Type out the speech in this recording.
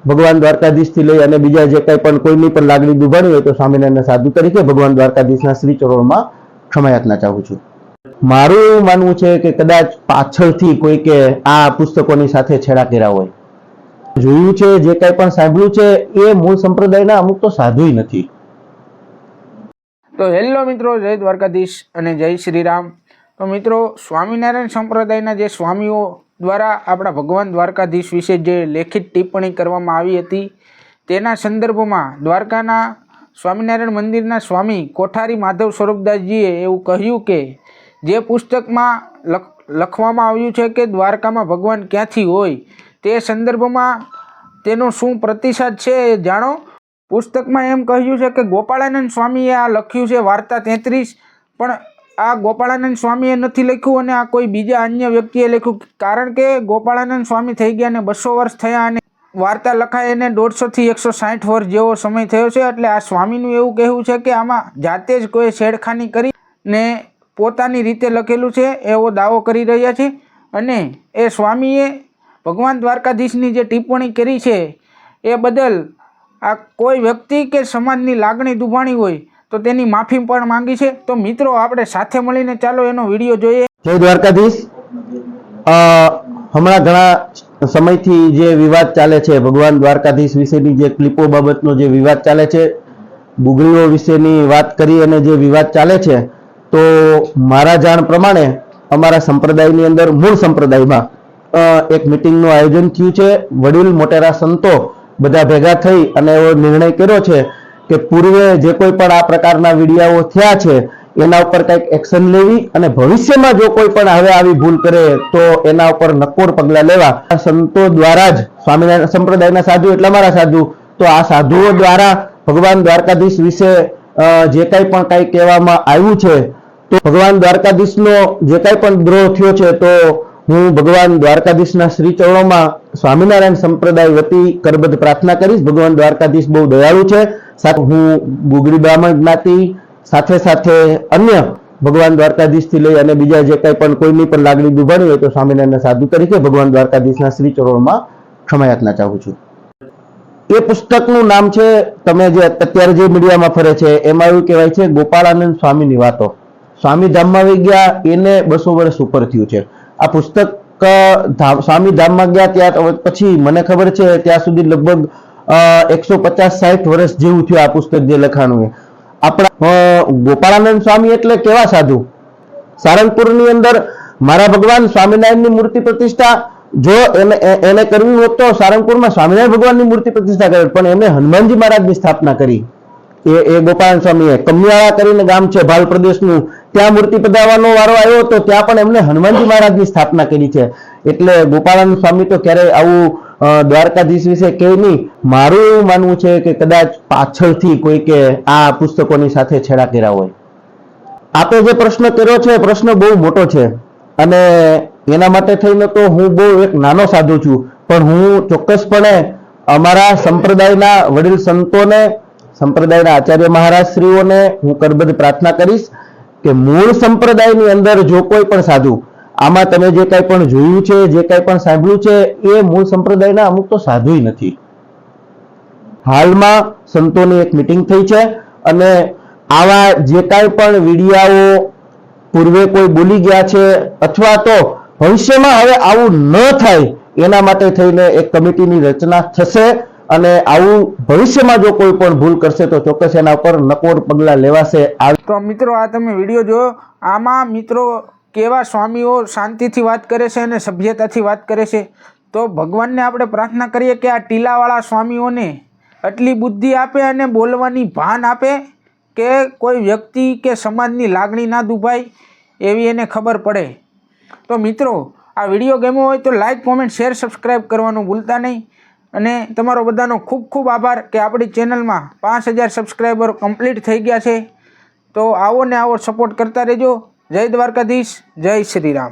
ભગવાન દ્વારકાધીશથી લઈ અને બીજા જે કંઈ પણ કોઈની પણ લાગણી દુભાણી હોય તો સ્વામિનારાયણ સાધુ તરીકે ભગવાન દ્વારકાધીશના શ્રી ચરણોમાં ક્ષમાયાચના ચાહું છું. મારું એવું માનવું છે કે કદાચ પાછળથી કોઈ કે આ પુસ્તકોની સાથે છેડા કર્યા હોય. જોયું છે, જે કંઈ પણ સાંભળ્યું છે એ મૂળ સંપ્રદાયના અમુક તો સાધુય નથી. તો હેલો મિત્રો, જય દ્વારકાધીશ અને જય શ્રી રામ. તો મિત્રો, સ્વામિનારાયણ સંપ્રદાયના જે સ્વામીઓ દ્વારા આપણા ભગવાન દ્વારકાધીશ વિશે જે લેખિત ટિપ્પણી કરવામાં આવી હતી તેના સંદર્ભમાં દ્વારકાના સ્વામિનારાયણ મંદિરના સ્વામી કોઠારી માધવ સ્વરૂપદાસજીએ એવું કહ્યું કે જે પુસ્તકમાં લખવામાં આવ્યું છે કે દ્વારકામાં ભગવાન ક્યાંથી હોય તે સંદર્ભમાં તેનો શું પ્રતિસાદ છે એ જાણો. પુસ્તકમાં એમ કહ્યું છે કે ગોપાળાનંદ સ્વામીએ આ લખ્યું છે વાર્તા 33, પણ આ ગોપાળાનંદ સ્વામીએ નથી લખ્યું અને આ કોઈ બીજા અન્ય વ્યક્તિએ લખ્યું, કારણ કે ગોપાળાનંદ સ્વામી થઈ ગયા અને 200 વર્ષ થયા અને વાર્તા લખાય એને 150 થી 160 વર્ષ જેવો સમય થયો છે. એટલે આ સ્વામીનું એવું કહેવું છે કે આમાં જાતે જ કોઈ છેડખાની કરીને પોતાની રીતે લખેલું છે એવો દાવો કરી રહ્યા છે. અને એ સ્વામીએ ભગવાન દ્વારકાધીશની જે ટિપ્પણી કરી છે એ બદલ આ કોઈ વ્યક્તિ કે સમાજની લાગણી દુભાણી હોય તો તેની માફી પણ માંગી છે. તો મિત્રો, આપણે સાથે મળીને ચાલો એનો વિડીયો જોઈએ. જય દ્વારકાધીશ. હમણાં ઘણા સમયથી જે વિવાદ ચાલે છે ભગવાન દ્વારકાધીશ વિશેની જે ક્લિપો બાબતનો જે વિવાદ ચાલે છે, બુગડીઓ વિશેની વાત કરી અને જે વિવાદ ચાલે છે, તો મારા જાણ પ્રમાણે અમારા સંપ્રદાયની અંદર મૂળ સંપ્રદાયમાં એક મિટિંગનું આયોજન થયું છે. વડીલ મોટેરા સંતો બધા ભેગા થઈ અને એવો નિર્ણય કર્યો છે કે પૂર્વે જે કોઈ પણ આ પ્રકારના વિડીયો થયા છે એના ઉપર કંઈક એક્શન લેવી અને ભવિષ્યમાં જો કોઈ પણ હવે આવી ભૂલ કરે તો એના ઉપર નક્કોર પગલાં લેવા. સંતો દ્વારા જ, સ્વામિનારાયણ સંપ્રદાયના સાધુ એટલે મારા સાધુ, તો આ સાધુઓ દ્વારા ભગવાન દ્વારકાધીશ વિશે જે કંઈ પણ કંઈ કહેવામાં આવ્યું છે, તો ભગવાન દ્વારકાધીશનો જે કંઈ પણ દ્રોહ થયો છે તો હું ભગવાન દ્વારકાધીશના શ્રી ચરણોમાં સ્વામિનારાયણ સંપ્રદાય વતી કરબદ્ધ પ્રાર્થના કરીશ. ભગવાન દ્વારકાધીશ બહુ દયાળુ છે. સાથે હું ગુગડી બ્રાહ્મણ જ્ઞાતિ સાથે સાથે અન્ય ભગવાન દ્વારકાધીશથી લઈ અને બીજા જે કંઈ પણ કોઈની પણ લાગણી દુભાણી હોય તો સ્વામિનારાયણ સાધુ તરીકે ભગવાન દ્વારકાધીશના શ્રી ચરણોમાં ક્ષમાયાચના ચાહું છું. એ પુસ્તકનું નામ છે, તમે જે અત્યારે જે મીડિયામાં ફરે છે એમાં એવું કહેવાય છે ગોપાળાનંદ સ્વામીની વાતો. સ્વામી ધામમાં આવી ગયા એને 200 વર્ષ ઉપર થયું છે. આ પુસ્તક સ્વામી ધામમાં ગયા ત્યાં પછી મને ખબર છે ત્યાં સુધી લગભગ 150-60 વર્ષ જેવું થયું આ પુસ્તક જે લખાણું એ. આપણા ગોપાળાનંદ સ્વામી એટલે કેવા સાધુ. સારંગપુરની અંદર મારા ભગવાન સ્વામિનારાયણની મૂર્તિ પ્રતિષ્ઠા જો એને કરવી હોત તો સારંગપુરમાં સ્વામિનારાયણ ભગવાનની મૂર્તિ પ્રતિષ્ઠા કરી, પણ એમને હનુમાનજી મહારાજની સ્થાપના કરી. એ ગોપાળાનંદ સ્વામીએ કમિયાળા કરીને ગામ છે ભાલ પ્રદેશનું, ત્યાં મૂર્તિ પધારવાનો વારો આવ્યો તો ત્યાં પણ એમને હનુમાનજી મહારાજની સ્થાપના કરી છે. એટલે ગોપાળાનંદ સ્વામી તો ક્યારેય આવું દ્વારકાધીશ વિશે કહે નહીં. મારું એવું માનવું છે કે કદાચ પાછળથી કોઈ કે આ પુસ્તકોની સાથે છેડા કર્યા હોય. આપે જે પ્રશ્ન કર્યો છે પ્રશ્ન બહુ મોટો છે અને એના માટે થઈને તો હું બહુ એક નાનો સાધુ છું, પણ હું ચોક્કસપણે અમારા સંપ્રદાયના વડીલ સંતોને, સંપ્રદાયના આચાર્ય મહારાજશ્રીઓને હું કરબદ્ધ પ્રાર્થના કરીશ કે મૂળ સંપ્રદાયની અંદર જો કોઈ પણ સાધુ, આમાં તમે જે કંઈ પણ જોયું છે, જે કંઈ પણ સાંભળ્યું છે એ મૂળ સંપ્રદાયના અમુક તો સાધુય નથી. હાલમાં સંતોની એક મિટિંગ થઈ છે અને આવા જે કાંઈ પણ વિડીયાઓ પૂર્વે કોઈ બોલી ગયા છે અથવા તો ભવિષ્યમાં હવે આવું ન થાય એના માટે થઈને એક કમિટીની રચના થશે અને આવું ભવિષ્યમાં જો કોઈ પણ ભૂલ કરશે તો ચોક્કસ એના ઉપર નકોર પગલાં લેવાશે. તો મિત્રો, આ તમે વિડીયો જોયો, આમાં મિત્રો કેવા સ્વામીઓ શાંતિથી વાત કરે છે અને સભ્યતાથી વાત કરે છે. તો ભગવાનને આપણે પ્રાર્થના કરીએ કે આ ટીલાવાળા સ્વામીઓને આટલી બુદ્ધિ આપે અને બોલવાની ભાન આપે કે કોઈ વ્યક્તિ કે સમાજની લાગણી ના દુભાય એવી એને ખબર પડે. તો મિત્રો, આ વિડીયો ગમ્યો હોય તો લાઈક, કોમેન્ટ, શેર, સબસ્ક્રાઈબ કરવાનું ભૂલતા નહીં. અને તમારો બધાનો ખૂબ ખૂબ આભાર કે આપણી ચેનલમાં 5000 સબસ્ક્રાઈબર કમ્પ્લીટ થઈ ગયા છે. તો આવો ને આવો સપોર્ટ કરતા રહેજો. જય દ્વારકાધીશ, જય શ્રી રામ.